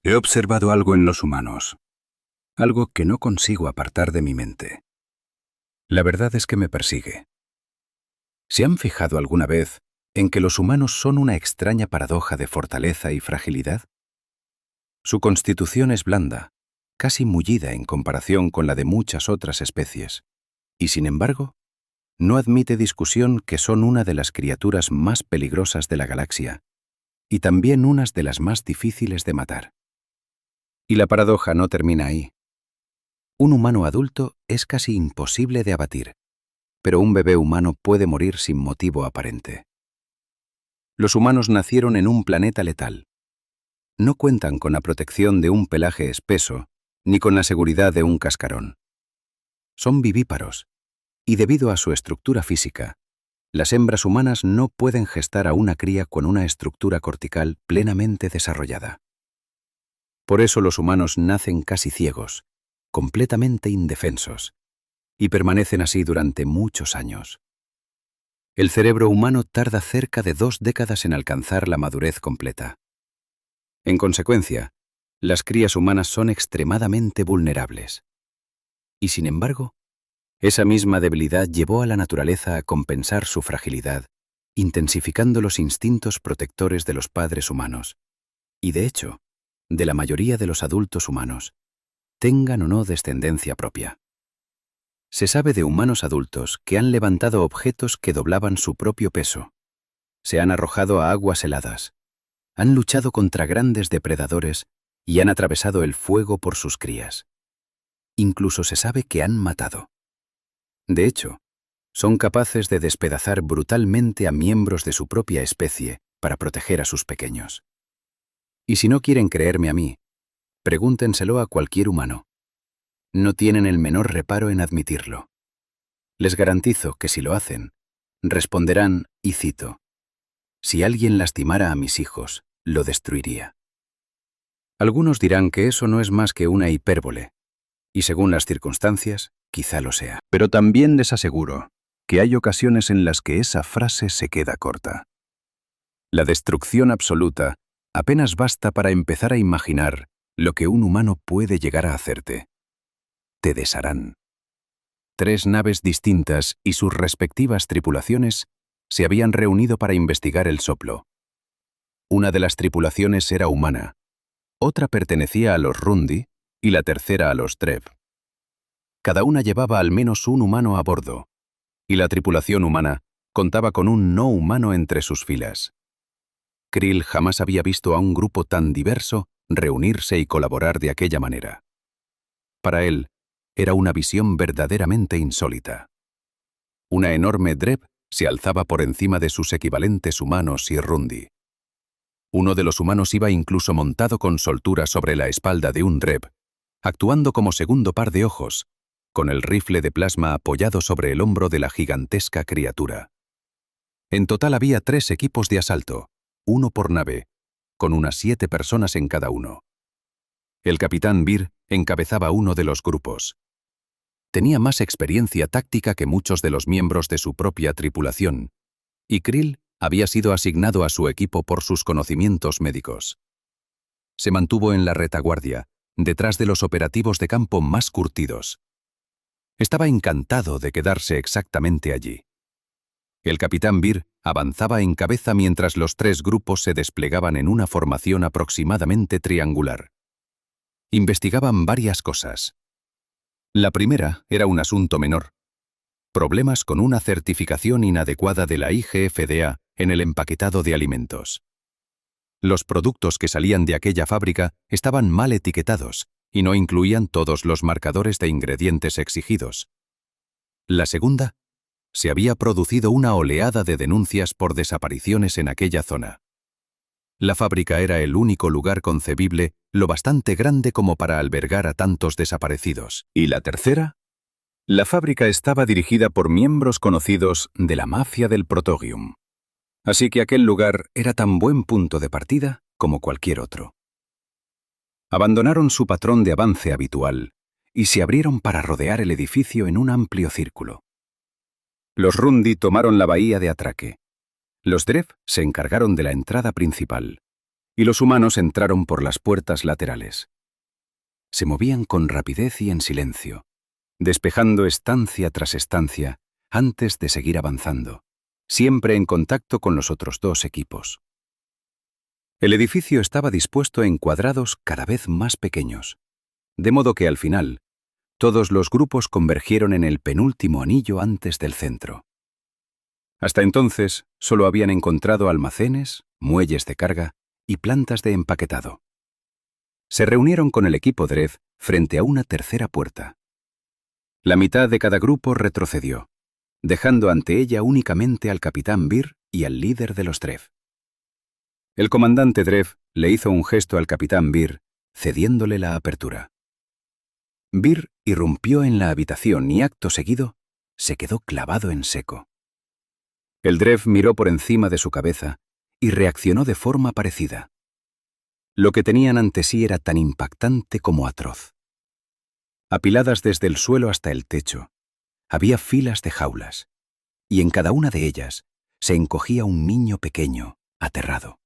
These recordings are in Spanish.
He observado algo en los humanos, algo que no consigo apartar de mi mente. La verdad es que me persigue. ¿Se han fijado alguna vez en que los humanos son una extraña paradoja de fortaleza y fragilidad? Su constitución es blanda, casi mullida en comparación con la de muchas otras especies, y sin embargo, no admite discusión que son una de las criaturas más peligrosas de la galaxia, y también unas de las más difíciles de matar. Y la paradoja no termina ahí. Un humano adulto es casi imposible de abatir, pero un bebé humano puede morir sin motivo aparente. Los humanos nacieron en un planeta letal. No cuentan con la protección de un pelaje espeso, ni con la seguridad de un cascarón. Son vivíparos, y debido a su estructura física, las hembras humanas no pueden gestar a una cría con una estructura cortical plenamente desarrollada. Por eso los humanos nacen casi ciegos, completamente indefensos, y permanecen así durante muchos años. El cerebro humano tarda cerca de 2 décadas en alcanzar la madurez completa. En consecuencia, las crías humanas son extremadamente vulnerables. Y sin embargo, esa misma debilidad llevó a la naturaleza a compensar su fragilidad, intensificando los instintos protectores de los padres humanos, y de hecho, de la mayoría de los adultos humanos, tengan o no descendencia propia. Se sabe de humanos adultos que han levantado objetos que doblaban su propio peso, se han arrojado a aguas heladas, han luchado contra grandes depredadores y han atravesado el fuego por sus crías. Incluso se sabe que han matado. De hecho, son capaces de despedazar brutalmente a miembros de su propia especie para proteger a sus pequeños. Y si no quieren creerme a mí, pregúntenselo a cualquier humano. No tienen el menor reparo en admitirlo. Les garantizo que si lo hacen, responderán, y cito, «Si alguien lastimara a mis hijos, lo destruiría». Algunos dirán que eso no es más que una hipérbole, y según las circunstancias, quizá lo sea. Pero también les aseguro que hay ocasiones en las que esa frase se queda corta. La destrucción absoluta apenas basta para empezar a imaginar lo que un humano puede llegar a hacerte. Te desharán. 3 naves distintas y sus respectivas tripulaciones se habían reunido para investigar el soplo. Una de las tripulaciones era humana, otra pertenecía a los Rundi y la tercera a los Drev. Cada una llevaba al menos un humano a bordo, y la tripulación humana contaba con un no humano entre sus filas. Krill jamás había visto a un grupo tan diverso reunirse y colaborar de aquella manera. Para él, era una visión verdaderamente insólita. Una enorme Drev se alzaba por encima de sus equivalentes humanos y Rundi. Uno de los humanos iba incluso montado con soltura sobre la espalda de un Drev, actuando como segundo par de ojos, con el rifle de plasma apoyado sobre el hombro de la gigantesca criatura. En total había 3 equipos de asalto, uno por nave, con unas 7 personas en cada uno. El capitán Vir encabezaba uno de los grupos. Tenía más experiencia táctica que muchos de los miembros de su propia tripulación, y Krill había sido asignado a su equipo por sus conocimientos médicos. Se mantuvo en la retaguardia, detrás de los operativos de campo más curtidos. Estaba encantado de quedarse exactamente allí. El capitán Vir avanzaba en cabeza mientras los 3 grupos se desplegaban en una formación aproximadamente triangular. Investigaban varias cosas. La primera era un asunto menor: problemas con una certificación inadecuada de la IGFDA en el empaquetado de alimentos. Los productos que salían de aquella fábrica estaban mal etiquetados y no incluían todos los marcadores de ingredientes exigidos. La segunda, se había producido una oleada de denuncias por desapariciones en aquella zona. La fábrica era el único lugar concebible lo bastante grande como para albergar a tantos desaparecidos. ¿Y la tercera? La fábrica estaba dirigida por miembros conocidos de la mafia del Protogium. Así que aquel lugar era tan buen punto de partida como cualquier otro. Abandonaron su patrón de avance habitual y se abrieron para rodear el edificio en un amplio círculo. Los Rundi tomaron la bahía de atraque. Los Drev se encargaron de la entrada principal, y los humanos entraron por las puertas laterales. Se movían con rapidez y en silencio, despejando estancia tras estancia antes de seguir avanzando, siempre en contacto con los otros dos equipos. El edificio estaba dispuesto en cuadrados cada vez más pequeños, de modo que al final, todos los grupos convergieron en el penúltimo anillo antes del centro. Hasta entonces, solo habían encontrado almacenes, muelles de carga y plantas de empaquetado. Se reunieron con el equipo Dref frente a una tercera puerta. La mitad de cada grupo retrocedió, dejando ante ella únicamente al capitán Beer y al líder de los Dref. El comandante Dref le hizo un gesto al capitán Beer, cediéndole la apertura. Beer irrumpió en la habitación y acto seguido se quedó clavado en seco. El Dref miró por encima de su cabeza y reaccionó de forma parecida. Lo que tenían ante sí era tan impactante como atroz. Apiladas desde el suelo hasta el techo, había filas de jaulas, y en cada una de ellas se encogía un niño pequeño, aterrado.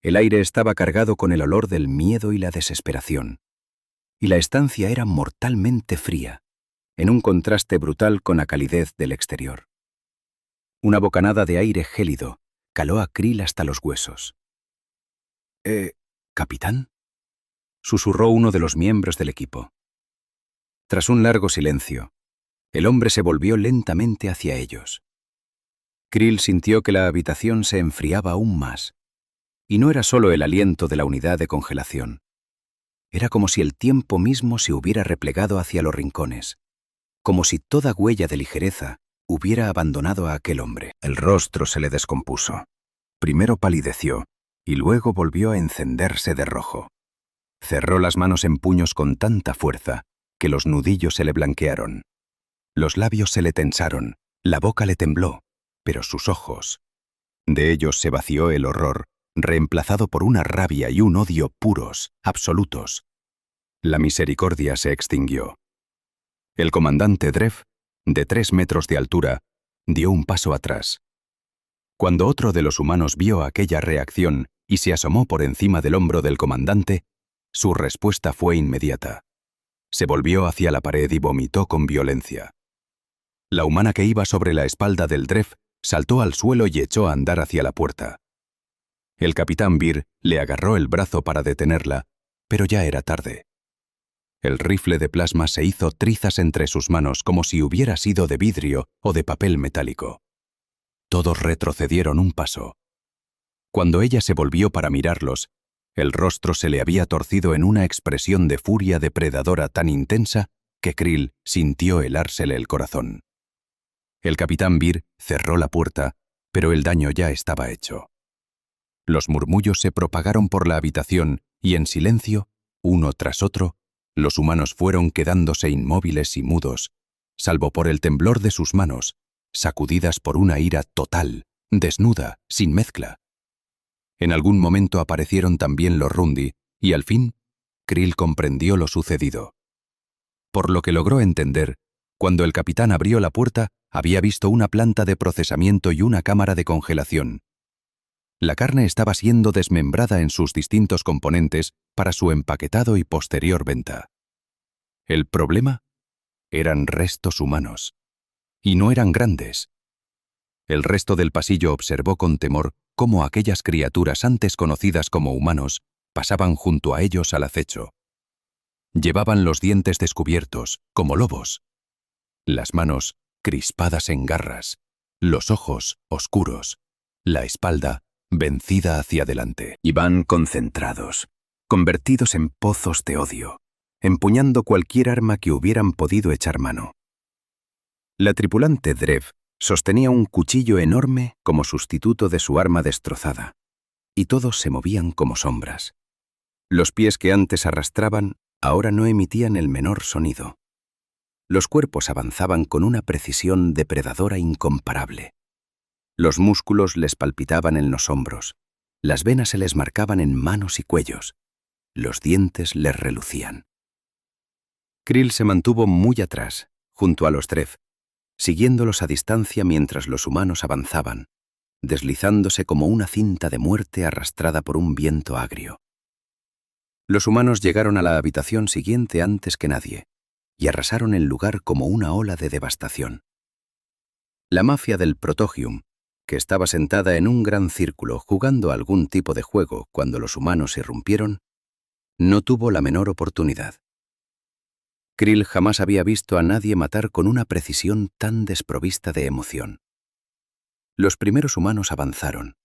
El aire estaba cargado con el olor del miedo y la desesperación, y la estancia era mortalmente fría, en un contraste brutal con la calidez del exterior. Una bocanada de aire gélido caló a Krill hasta los huesos. ¿Capitán?, susurró uno de los miembros del equipo. Tras un largo silencio, el hombre se volvió lentamente hacia ellos. Krill sintió que la habitación se enfriaba aún más, y no era solo el aliento de la unidad de congelación. Era como si el tiempo mismo se hubiera replegado hacia los rincones, como si toda huella de ligereza hubiera abandonado a aquel hombre. El rostro se le descompuso. Primero palideció, y luego volvió a encenderse de rojo. Cerró las manos en puños con tanta fuerza que los nudillos se le blanquearon. Los labios se le tensaron, la boca le tembló, pero sus ojos... De ellos se vació el horror, reemplazado por una rabia y un odio puros, absolutos. La misericordia se extinguió. El comandante Dref, de 3 metros de altura, dio un paso atrás. Cuando otro de los humanos vio aquella reacción y se asomó por encima del hombro del comandante, su respuesta fue inmediata. Se volvió hacia la pared y vomitó con violencia. La humana que iba sobre la espalda del Dref saltó al suelo y echó a andar hacia la puerta. El capitán Beer le agarró el brazo para detenerla, pero ya era tarde. El rifle de plasma se hizo trizas entre sus manos como si hubiera sido de vidrio o de papel metálico. Todos retrocedieron un paso. Cuando ella se volvió para mirarlos, el rostro se le había torcido en una expresión de furia depredadora tan intensa que Krill sintió helársele el corazón. El capitán Beer cerró la puerta, pero el daño ya estaba hecho. Los murmullos se propagaron por la habitación y en silencio, uno tras otro, los humanos fueron quedándose inmóviles y mudos, salvo por el temblor de sus manos, sacudidas por una ira total, desnuda, sin mezcla. En algún momento aparecieron también los Rundi, y al fin, Krill comprendió lo sucedido. Por lo que logró entender, cuando el capitán abrió la puerta, había visto una planta de procesamiento y una cámara de congelación. La carne estaba siendo desmembrada en sus distintos componentes para su empaquetado y posterior venta. El problema eran restos humanos. Y no eran grandes. El resto del pasillo observó con temor cómo aquellas criaturas antes conocidas como humanos pasaban junto a ellos al acecho. Llevaban los dientes descubiertos, como lobos. Las manos crispadas en garras, los ojos oscuros, la espalda vencida hacia adelante. Iban concentrados, convertidos en pozos de odio, empuñando cualquier arma que hubieran podido echar mano. La tripulante Dref sostenía un cuchillo enorme como sustituto de su arma destrozada, y todos se movían como sombras. Los pies que antes arrastraban ahora no emitían el menor sonido. Los cuerpos avanzaban con una precisión depredadora incomparable. Los músculos les palpitaban en los hombros, las venas se les marcaban en manos y cuellos, los dientes les relucían. Krill se mantuvo muy atrás, junto a los Dref, siguiéndolos a distancia mientras los humanos avanzaban, deslizándose como una cinta de muerte arrastrada por un viento agrio. Los humanos llegaron a la habitación siguiente antes que nadie y arrasaron el lugar como una ola de devastación. La mafia del Protogium, que estaba sentada en un gran círculo jugando a algún tipo de juego cuando los humanos irrumpieron, no tuvo la menor oportunidad. Krill jamás había visto a nadie matar con una precisión tan desprovista de emoción. Los primeros humanos avanzaron,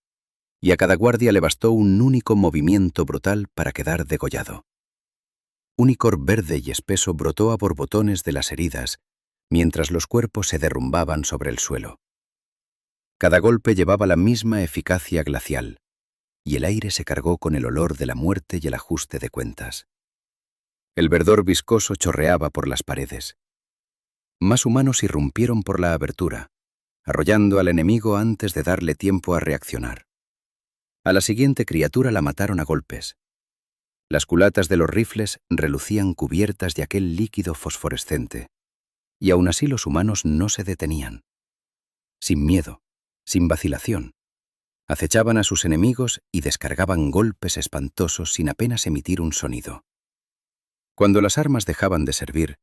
y a cada guardia le bastó un único movimiento brutal para quedar degollado. Un icor verde y espeso brotó a borbotones de las heridas, mientras los cuerpos se derrumbaban sobre el suelo. Cada golpe llevaba la misma eficacia glacial, y el aire se cargó con el olor de la muerte y el ajuste de cuentas. El verdor viscoso chorreaba por las paredes. Más humanos irrumpieron por la abertura, arrollando al enemigo antes de darle tiempo a reaccionar. A la siguiente criatura la mataron a golpes. Las culatas de los rifles relucían cubiertas de aquel líquido fosforescente, y aún así los humanos no se detenían. Sin miedo, sin vacilación, acechaban a sus enemigos y descargaban golpes espantosos sin apenas emitir un sonido. Cuando las armas dejaban de servir,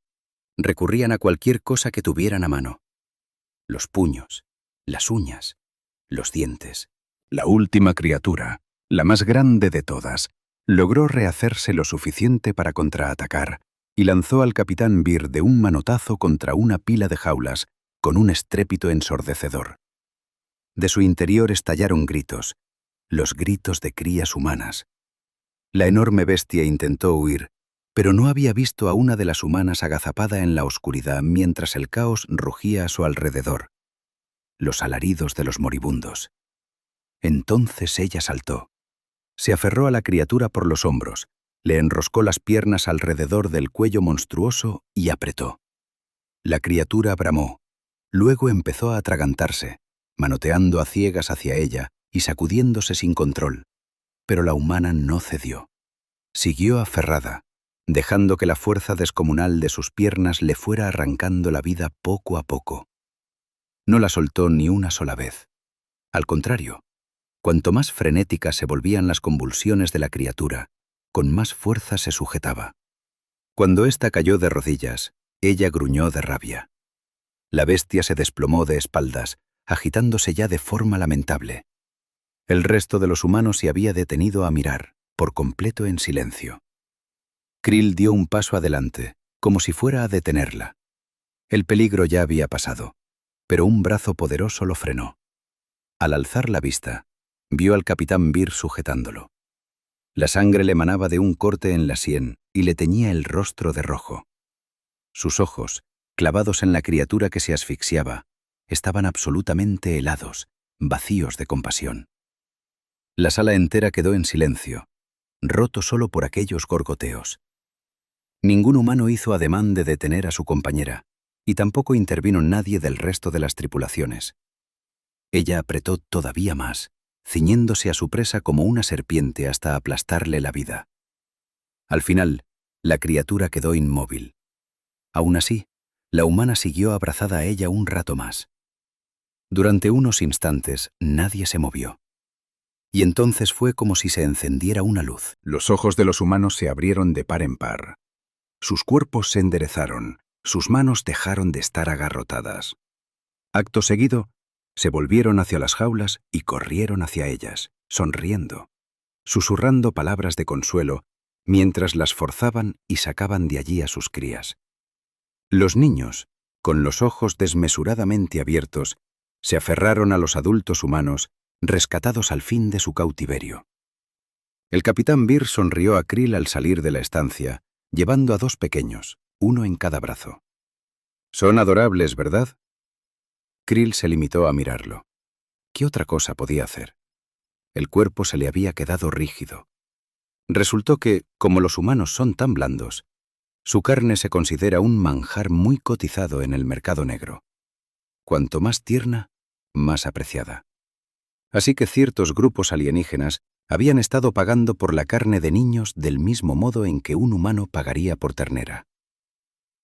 recurrían a cualquier cosa que tuvieran a mano. Los puños, las uñas, los dientes. La última criatura, la más grande de todas, logró rehacerse lo suficiente para contraatacar y lanzó al capitán Beer de un manotazo contra una pila de jaulas con un estrépito ensordecedor. De su interior estallaron gritos, los gritos de crías humanas. La enorme bestia intentó huir, pero no había visto a una de las humanas agazapada en la oscuridad mientras el caos rugía a su alrededor. Los alaridos de los moribundos. Entonces ella saltó. Se aferró a la criatura por los hombros, le enroscó las piernas alrededor del cuello monstruoso y apretó. La criatura bramó. Luego empezó a atragantarse, manoteando a ciegas hacia ella y sacudiéndose sin control. Pero la humana no cedió. Siguió aferrada, dejando que la fuerza descomunal de sus piernas le fuera arrancando la vida poco a poco. No la soltó ni una sola vez. Al contrario, cuanto más frenéticas se volvían las convulsiones de la criatura, con más fuerza se sujetaba. Cuando ésta cayó de rodillas, ella gruñó de rabia. La bestia se desplomó de espaldas, agitándose ya de forma lamentable. El resto de los humanos se había detenido a mirar, por completo en silencio. Krill dio un paso adelante, como si fuera a detenerla. El peligro ya había pasado, pero un brazo poderoso lo frenó. Al alzar la vista, vio al capitán Beer sujetándolo. La sangre le manaba de un corte en la sien y le teñía el rostro de rojo. Sus ojos, clavados en la criatura que se asfixiaba, estaban absolutamente helados, vacíos de compasión. La sala entera quedó en silencio, roto solo por aquellos gorgoteos. Ningún humano hizo ademán de detener a su compañera, y tampoco intervino nadie del resto de las tripulaciones. Ella apretó todavía más, ciñéndose a su presa como una serpiente hasta aplastarle la vida. Al final, la criatura quedó inmóvil. Aún así, la humana siguió abrazada a ella un rato más. Durante unos instantes, nadie se movió. Y entonces fue como si se encendiera una luz. Los ojos de los humanos se abrieron de par en par. Sus cuerpos se enderezaron, sus manos dejaron de estar agarrotadas. Acto seguido, se volvieron hacia las jaulas y corrieron hacia ellas, sonriendo, susurrando palabras de consuelo, mientras las forzaban y sacaban de allí a sus crías. Los niños, con los ojos desmesuradamente abiertos, se aferraron a los adultos humanos, rescatados al fin de su cautiverio. El capitán Beer sonrió a Krill al salir de la estancia, llevando a dos pequeños, uno en cada brazo. «Son adorables, ¿verdad?» Krill se limitó a mirarlo. ¿Qué otra cosa podía hacer? El cuerpo se le había quedado rígido. Resultó que, como los humanos son tan blandos, su carne se considera un manjar muy cotizado en el mercado negro. Cuanto más tierna, más apreciada. Así que ciertos grupos alienígenas habían estado pagando por la carne de niños del mismo modo en que un humano pagaría por ternera.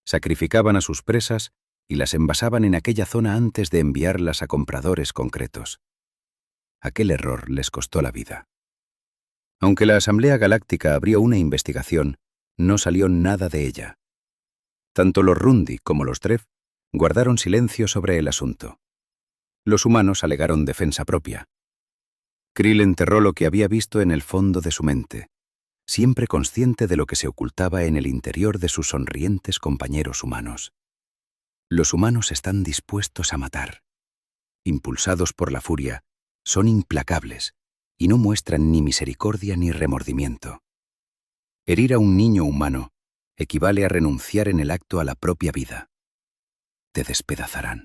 Sacrificaban a sus presas y las envasaban en aquella zona antes de enviarlas a compradores concretos. aquel error les costó la vida. Aunque la Asamblea Galáctica abrió una investigación, no salió nada de ella. Tanto los Rundi como los Dref guardaron silencio sobre el asunto. Los humanos alegaron defensa propia. Krill enterró lo que había visto en el fondo de su mente, siempre consciente de lo que se ocultaba en el interior de sus sonrientes compañeros humanos. Los humanos están dispuestos a matar. Impulsados por la furia, son implacables y no muestran ni misericordia ni remordimiento. Herir a un niño humano equivale a renunciar en el acto a la propia vida. Te despedazarán.